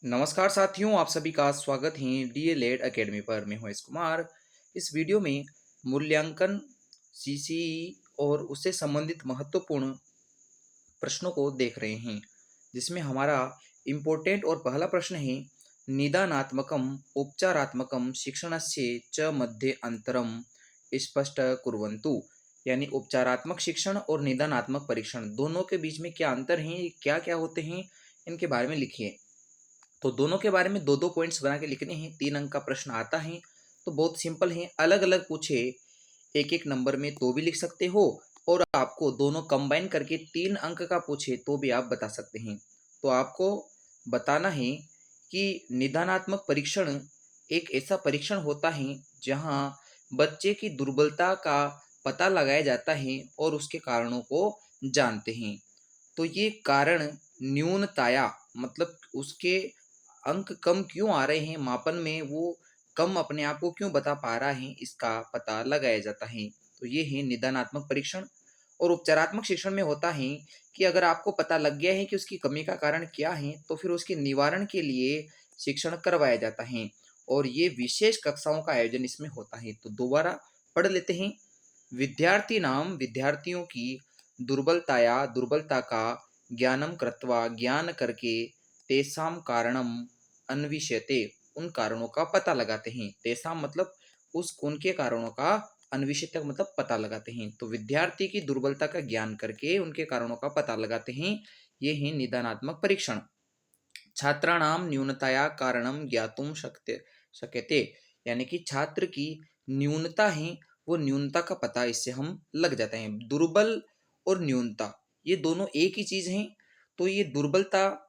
नमस्कार साथियों, आप सभी का स्वागत है डीएलएड एकेडमी पर। मैं हूं एस कुमार। इस वीडियो में मूल्यांकन, सीसीई और उससे संबंधित महत्वपूर्ण प्रश्नों को देख रहे हैं, जिसमें हमारा इम्पोर्टेंट और पहला प्रश्न है निदानात्मकम उपचारात्मकम शिक्षणस्य च मध्ये अंतरम स्पष्ट कुर्वन्तु। यानी उपचारात्मक शिक्षण और निदानात्मक परीक्षण दोनों के बीच में क्या अंतर है, क्या क्या होते हैं, इनके बारे में लिखिए। तो दोनों के बारे में दो दो पॉइंट्स बना के लिखने हैं। 3 अंक का प्रश्न आता है तो बहुत सिंपल है, अलग अलग पूछे एक एक नंबर में तो भी लिख सकते हो, और आपको दोनों कंबाइन करके 3 अंक का पूछे तो भी आप बता सकते हैं। तो आपको बताना है कि निदानात्मक परीक्षण एक ऐसा परीक्षण होता है जहां बच्चे की दुर्बलता का पता लगाया जाता है और उसके कारणों को जानते हैं। तो ये कारण न्यूनताया मतलब उसके अंक कम क्यों आ रहे हैं, मापन में वो कम अपने आप को क्यों बता पा रहा है, इसका पता लगाया जाता है। तो ये है निदानात्मक परीक्षण। और उपचारात्मक शिक्षण में होता है कि अगर आपको पता लग गया है कि उसकी कमी का कारण क्या है, तो फिर उसके निवारण के लिए शिक्षण करवाया जाता है और ये विशेष कक्षाओं का आयोजन इसमें होता है। तो दोबारा पढ़ लेते हैं। विद्यार्थी नाम विद्यार्थियों की दुर्बलताया दुर्बलता का ज्ञानम कृत्वा ज्ञान करके तेसाम कारणम अन्विष्यते, उन कारणों का पता लगाते हैं। तेसाम मतलब उस उनके कारणों का, अन्विष्यते मतलब पता लगाते हैं। तो विद्यार्थी की दुर्बलता का ज्ञान करके उनके कारणों का पता लगाते हैं। ये है निदानात्मक परीक्षण। छात्राणाम न्यूनताया कारणम ज्ञातुम शक्यते, यानी कि छात्र की न्यूनता है, वो न्यूनता का पता इससे हम लग जाते हैं। दुर्बल और न्यूनता ये दोनों एक ही चीज हैं। तो ये दुर्बलता,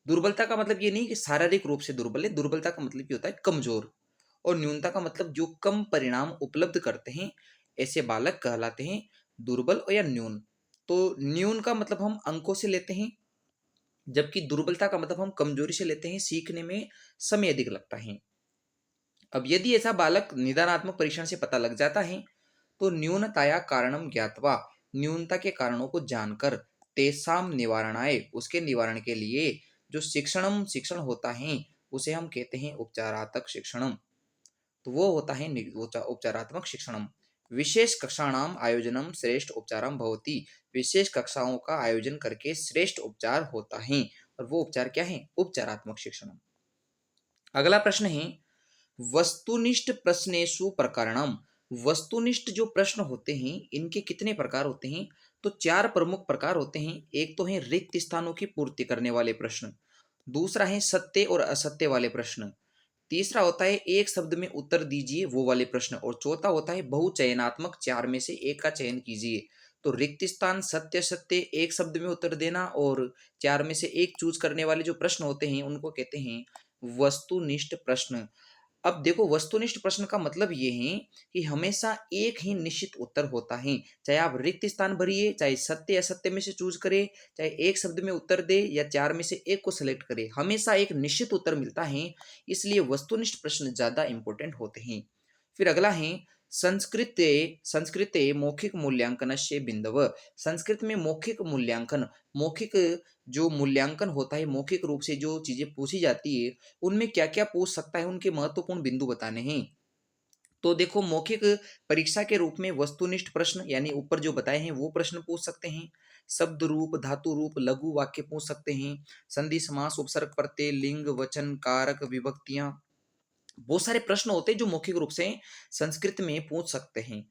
दुर्बलता का मतलब ये नहीं कि शारीरिक रूप से दुर्बल है, दुर्बलता का मतलब ये होता है कमजोर। और न्यूनता का मतलब जो कम परिणाम उपलब्ध करते हैं, ऐसे बालक कहलाते हैं दुर्बल और या न्यून। तो न्यून का मतलब हम अंकों से लेते हैं, जबकि दुर्बलता का मतलब हम कमजोरी से लेते हैं, सीखने में समय अधिक लगता है। अब यदि ऐसा बालक निदानात्मक परीक्षण से पता लग जाता है तो न्यूनताया कारणम ज्ञातवा, न्यूनता के कारणों को जानकर तेसाम निवारणाय, उसके निवारण के लिए जो शिक्षणम शिक्षण होता है उसे हम कहते हैं उपचारात्मक शिक्षणम। तो वो होता है उपचारात्मक शिक्षणम। विशेष कक्षाणाम आयोजनम श्रेष्ठ उपचारम भवति, विशेष कक्षाओं का आयोजन करके श्रेष्ठ उपचार होता है। और वो उपचार क्या है? उपचारात्मक शिक्षणम। अगला प्रश्न है वस्तुनिष्ठ प्रश्नेषु प्रकरणम। वस्तुनिष्ठ जो प्रश्न होते हैं इनके कितने प्रकार होते हैं? तो 4 प्रमुख प्रकार होते हैं। एक तो है रिक्त स्थानों की पूर्ति करने वाले प्रश्न, दूसरा है सत्य और असत्य वाले प्रश्न, तीसरा होता है एक शब्द में उत्तर दीजिए वो वाले प्रश्न, और चौथा होता है बहुचयनात्मक, 4 में से 1 का चयन कीजिए। तो रिक्त स्थान, सत्य सत्य, एक शब्द में उत्तर देना और 4 में से 1 चूज करने वाले जो प्रश्न होते हैं उनको कहते हैं वस्तुनिष्ठ प्रश्न। अब देखो, वस्तुनिष्ठ प्रश्न का मतलब ये है कि हमेशा एक ही निश्चित उत्तर होता है, चाहे आप रिक्त स्थान भरिए, चाहे सत्य असत्य में से चूज करें, चाहे एक शब्द में उत्तर दे या 4 में से 1 को सिलेक्ट करे, हमेशा एक निश्चित उत्तर मिलता है। इसलिए वस्तुनिष्ठ प्रश्न ज्यादा इंपॉर्टेंट होते हैं। फिर अगला है संस्कृते संस्कृते मौखिक मूल्यांकनस्य बिंदव। संस्कृत में मौखिक मूल्यांकन, मौखिक जो मूल्यांकन होता है, मौखिक रूप से जो चीजें पूछी जाती है उनमें क्या क्या पूछ सकता है, उनके महत्वपूर्ण बिंदु बताने हैं। तो देखो, मौखिक परीक्षा के रूप में वस्तुनिष्ठ प्रश्न यानी ऊपर जो बताए हैं वो प्रश्न पूछ सकते हैं। शब्द रूप, धातु रूप, लघु वाक्य पूछ सकते हैं। संधि, समास, उपसर्ग, प्रत्यय, लिंग, वचन, कारक, विभक्तियां, बहुत सारे प्रश्न होते हैं जो मौखिक रूप से संस्कृत में पूछ सकते हैं।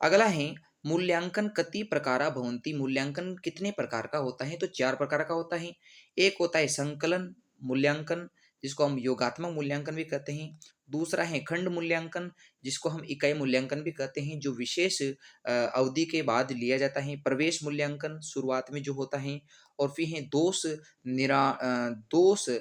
अगला है मूल्यांकन कति प्रकारा भवन्ति। मूल्यांकन कितने प्रकार का होता है? तो 4 प्रकार का होता है। एक होता है संकलन मूल्यांकन, जिसको हम योगात्मक मूल्यांकन भी कहते हैं। दूसरा है खंड मूल्यांकन, जिसको हम इकाई मूल्यांकन भी कहते हैं, जो विशेष अवधि के बाद लिया जाता है। प्रवेश मूल्यांकन शुरुआत में जो होता है। और फिर है दोष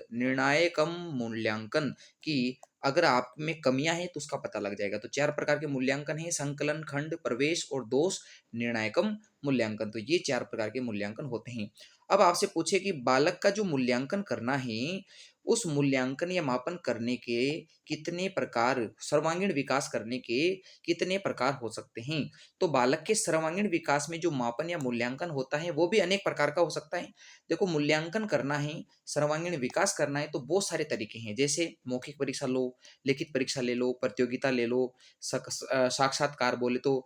निर्णायकम मूल्यांकन, कि अगर आप में कमियां हैं तो उसका पता लग जाएगा। तो 4 प्रकार के मूल्यांकन है, संकलन, खंड, प्रवेश और दोष निर्णायकम मूल्यांकन। तो ये 4 प्रकार के मूल्यांकन होते हैं। अब आपसे पूछे कि बालक का जो मूल्यांकन करना है, उस मूल्यांकन या मापन करने के कितने प्रकार, सर्वांगीण विकास करने के कितने प्रकार हो सकते हैं? तो बालक के सर्वांगीण विकास में जो मापन या मूल्यांकन होता है, वो भी अनेक प्रकार का हो सकता है। देखो, मूल्यांकन करना है, सर्वांगीण विकास करना है, तो बहुत सारे तरीके हैं। जैसे मौखिक परीक्षा लो, लिखित परीक्षा ले लो, प्रतियोगिता ले लो, साक्षात्कार बोले तो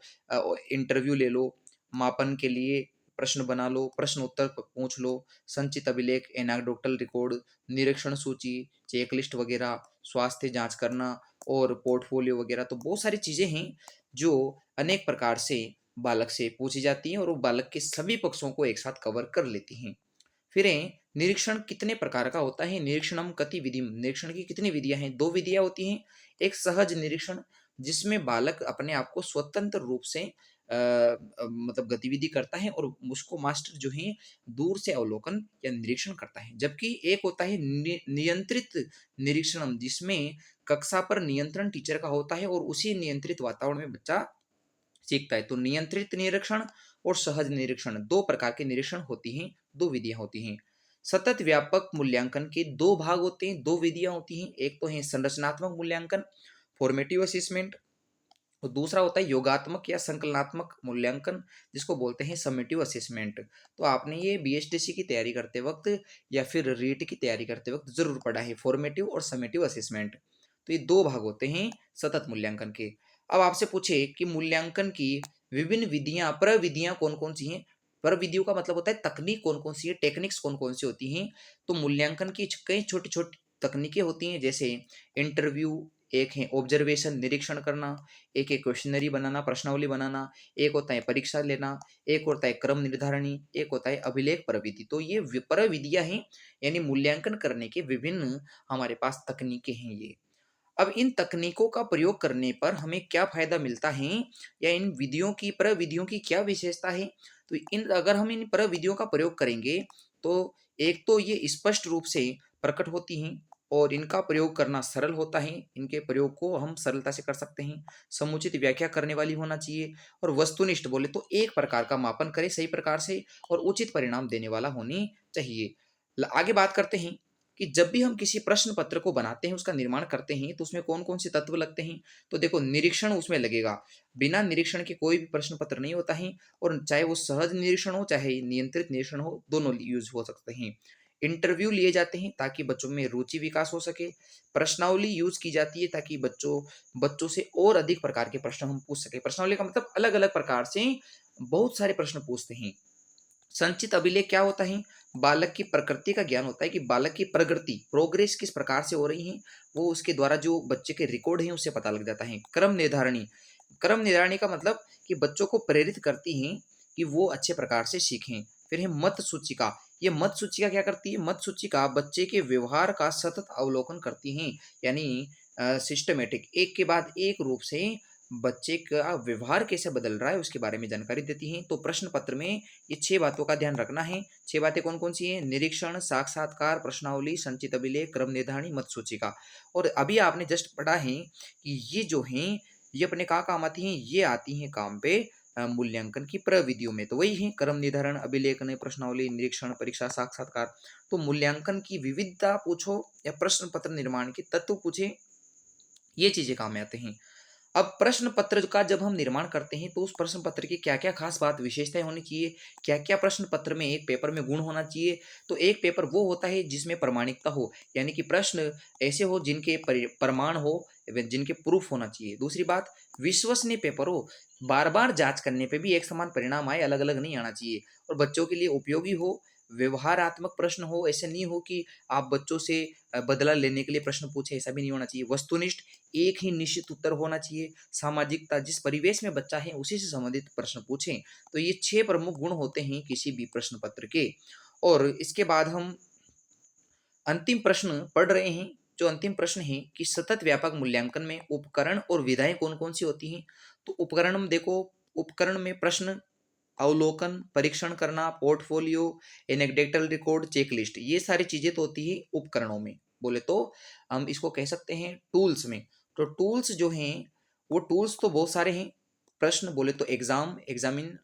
इंटरव्यू ले लो, मापन के लिए प्रश्न बना लो, प्रश्न उत्तर पूछ लो, संचित अभिलेख, एनेक्डोटल रिकॉर्ड, निरीक्षण सूची, चेकलिस्ट वगैरह, स्वास्थ्य जांच करना और पोर्टफोलियो वगैरह। तो बहुत सारी चीजें हैं जो अनेक प्रकार से बालक से पूछी जाती हैं और वो बालक के सभी पक्षों को एक साथ कवर कर लेती हैं। फिर निरीक्षण कितने प्रकार का होता है? निरीक्षणम कति विधि, निरीक्षण की कितनी विधियां हैं? दो विधियां होती हैं। एक सहज निरीक्षण, जिसमें बालक अपने आप को स्वतंत्र रूप से मतलब गतिविधि करता है और उसको मास्टर जो है दूर से अवलोकन या निरीक्षण करता है। जबकि एक होता है नियंत्रित निरीक्षण, जिसमें कक्षा पर नियंत्रण टीचर का होता है और उसी नियंत्रित वातावरण में बच्चा सीखता है। तो नियंत्रित निरीक्षण और सहज निरीक्षण, दो प्रकार के निरीक्षण होती हैं, दो विधियां होती हैं। सतत व्यापक मूल्यांकन के दो भाग होते हैं, दो विधियां होती हैं। एक तो है संरचनात्मक मूल्यांकन, फॉर्मेटिव असेसमेंट, और दूसरा होता है योगात्मक या संकलनात्मक मूल्यांकन, जिसको बोलते हैं समेटिव असेसमेंट। तो आपने ये बीएसटीसी की तैयारी करते वक्त या फिर रीट की तैयारी करते वक्त जरूर पढ़ा है, फॉर्मेटिव और समेटिव असेसमेंट। तो ये दो भाग होते हैं सतत मूल्यांकन के। अब आपसे पूछे कि मूल्यांकन की विभिन्न विधियां, प्रविधियां कौन कौन सी हैं? प्रविधियों का मतलब होता है तकनीक कौन कौन सी है, टेक्निक्स कौन कौन सी होती हैं। तो मूल्यांकन की कई छोटी छोटी तकनीकें होती हैं, जैसे इंटरव्यू, एक है ऑब्जर्वेशन निरीक्षण करना, एक है क्वेश्चनरी बनाना, प्रश्नावली बनाना, एक होता है परीक्षा लेना, एक होता है क्रम निर्धारणी, एक होता है अभिलेख प्रविधि। तो ये प्रविधियां हैं, यानी मूल्यांकन करने के विभिन्न हमारे पास तकनीकें हैं ये। अब इन तकनीकों का प्रयोग करने पर हमें क्या फायदा मिलता है, या इन विधियों की, प्रविधियों की क्या विशेषता है? तो इन, अगर हम इन प्रविधियों का प्रयोग करेंगे तो एक तो ये स्पष्ट रूप से प्रकट होती हैं और इनका प्रयोग करना सरल होता है, इनके प्रयोग को हम सरलता से कर सकते हैं। समुचित व्याख्या करने वाली होना चाहिए और वस्तुनिष्ठ, बोले तो एक प्रकार का मापन करे सही प्रकार से और उचित परिणाम देने वाला होनी चाहिए। आगे बात करते हैं कि जब भी हम किसी प्रश्न पत्र को बनाते हैं, उसका निर्माण करते हैं, तो उसमें कौन कौन से तत्व लगते हैं? तो देखो, निरीक्षण उसमें लगेगा। बिना निरीक्षण के कोई भी प्रश्न पत्र नहीं होता है, और चाहे वो सहज निरीक्षण हो चाहे नियंत्रित निरीक्षण हो, दोनों यूज हो सकते हैं। इंटरव्यू लिए जाते हैं ताकि बच्चों में रुचि विकास हो सके। प्रश्नावली यूज की जाती है ताकि बच्चों बच्चों से और अधिक प्रकार के प्रश्न हम पूछ सके। प्रश्नावली का मतलब अलग अलग प्रकार से बहुत सारे प्रश्न पूछते हैं। संचित अभिलेख क्या होता है? बालक की प्रकृति का ज्ञान होता है कि बालक की प्रगति, प्रोग्रेस किस प्रकार से हो रही है, वो उसके द्वारा जो बच्चे के रिकॉर्ड हैं उससे पता लग जाता है। क्रम निर्धारणी, क्रम निर्धारणी का मतलब कि बच्चों को प्रेरित करती हैं कि वो अच्छे प्रकार से सीखें। फिर है मत सूचिका, ये मत सूचिका क्या करती है? मत सूचिका बच्चे के व्यवहार का सतत अवलोकन करती हैं, यानी सिस्टमेटिक, एक के बाद एक रूप से बच्चे का व्यवहार कैसे बदल रहा है उसके बारे में जानकारी देती हैं। तो प्रश्न पत्र में ये 6 बातों का ध्यान रखना है। 6 बातें कौन कौन सी हैं? निरीक्षण, साक्षात्कार, प्रश्नावली, संचित अभिलेख, क्रम निर्धारणी, मत सूचिका। और अभी आपने जस्ट पढ़ा है कि ये जो हैं, ये अपने कहाँ काम आती हैं? ये आती हैं काम पे मूल्यांकन की प्रविधियों में। तो वही है क्रम निर्धारण, अभिलेखन, प्रश्नावली, निरीक्षण, परीक्षा, साक्षात्कार। तो मूल्यांकन की विविधता पूछो या प्रश्न पत्र निर्माण के तत्व पूछे, ये चीजें काम में आते हैं। अब प्रश्न पत्र का जब हम निर्माण करते हैं तो उस प्रश्न पत्र की क्या क्या खास बात, विशेषताएं होनी चाहिए, क्या क्या प्रश्न पत्र में एक पेपर में गुण होना चाहिए। तो एक पेपर वो होता है जिसमें प्रामाणिकता हो, यानी कि प्रश्न ऐसे हो जिनके प्रमाण हो, जिनके प्रूफ होना चाहिए। दूसरी बात, विश्वसनीय पेपर हो, बार बार जांच करने पे भी एक समान परिणाम आए, अलग अलग नहीं आना चाहिए। और बच्चों के लिए उपयोगी हो, व्यवहारात्मक प्रश्न हो, ऐसे नहीं हो कि आप बच्चों से बदला लेने के लिए प्रश्न पूछे, ऐसा भी नहीं होना चाहिए। वस्तुनिष्ठ, एक ही निश्चित उत्तर होना चाहिए। सामाजिकता, जिस परिवेश में बच्चा है उसी से संबंधित प्रश्न पूछें। तो ये 6 प्रमुख गुण होते हैं किसी भी प्रश्न पत्र के। और इसके बाद हम अंतिम प्रश्न पढ़ रहे हैं। जो अंतिम प्रश्न है कि सतत व्यापक मूल्यांकन में उपकरण और विधाएं कौन कौन सी होती हैं? तो उपकरण में देखो, उपकरण में प्रश्न, अवलोकन, परीक्षण करना, पोर्टफोलियो, एनेक्डोटल रिकॉर्ड, चेकलिस्ट, ये सारी चीजें तो होती है उपकरणों में। बोले तो हम इसको कह सकते हैं टूल्स में। तो टूल्स जो हैं, वो टूल्स तो बहुत सारे हैं। प्रश्न बोले तो एग्जाम, एग्जामिन,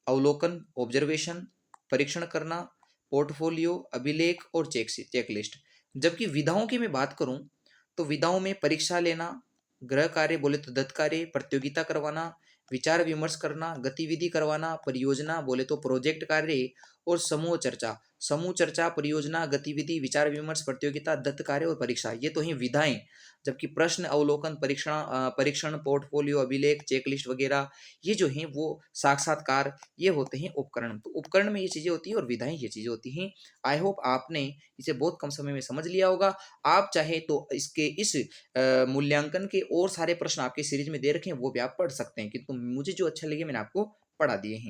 अवलोकन, ऑब्जर्वेशन, परीक्षण करना, पोर्टफोलियो, अभिलेख और चेकलिस्ट। जबकि विधाओं की मैं बात करूं तो विधाओं में परीक्षा लेना, गृह कार्य बोले तो दत्त कार्य, प्रतियोगिता करवाना, विचार विमर्श करना, गतिविधि करवाना, परियोजना बोले तो प्रोजेक्ट कार्य और समूह चर्चा। समूह चर्चा, परियोजना, गतिविधि, विचार विमर्श, प्रतियोगिता, दत्त कार्य और परीक्षा, ये तो हैं विधाएं। जबकि प्रश्न, अवलोकन, परीक्षण, पोर्टफोलियो, अभिलेख, चेकलिस्ट वगैरह, ये जो हैं वो साक्षात्कार, ये होते हैं उपकरण। तो उपकरण में ये चीजें होती हैं और विधाएं ये चीजें होती हैं। आई होप आपने इसे बहुत कम समय में समझ लिया होगा। आप चाहे तो इसके इस मूल्यांकन के और सारे प्रश्न आपके सीरीज में दे रखे हैं, वो भी आप पढ़ सकते हैं, किंतु मुझे जो अच्छे लगे मैंने आपको पढ़ा दिए हैं।